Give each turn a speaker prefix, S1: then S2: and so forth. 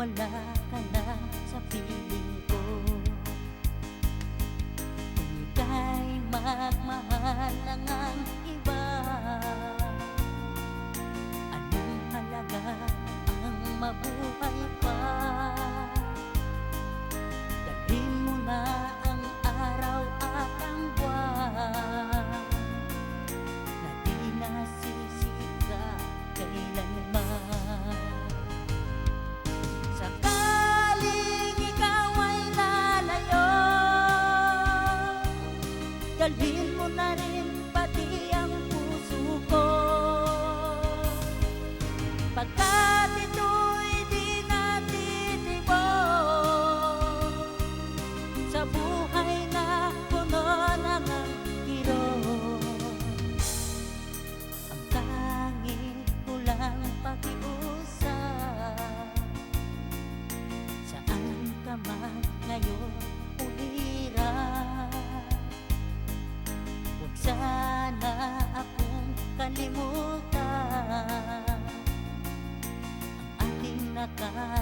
S1: wala ka na sa piling ko. Kung ika'y magmahal ng ang iba, anong halaga ang mabuhay pa? Dalhin mo na ang araw at ang buwan na di nasisika kailanman. Sakaling ikaw ay lalayo, dalhin mo na rin pati ang puso ko, pagkat ito'y di natitibok sa buhay na puno ng kirot. Ang tanging kulang pakiusap, saan ka man ngayon umiral, huwag sana akong kalimutan ang ating nakaraan.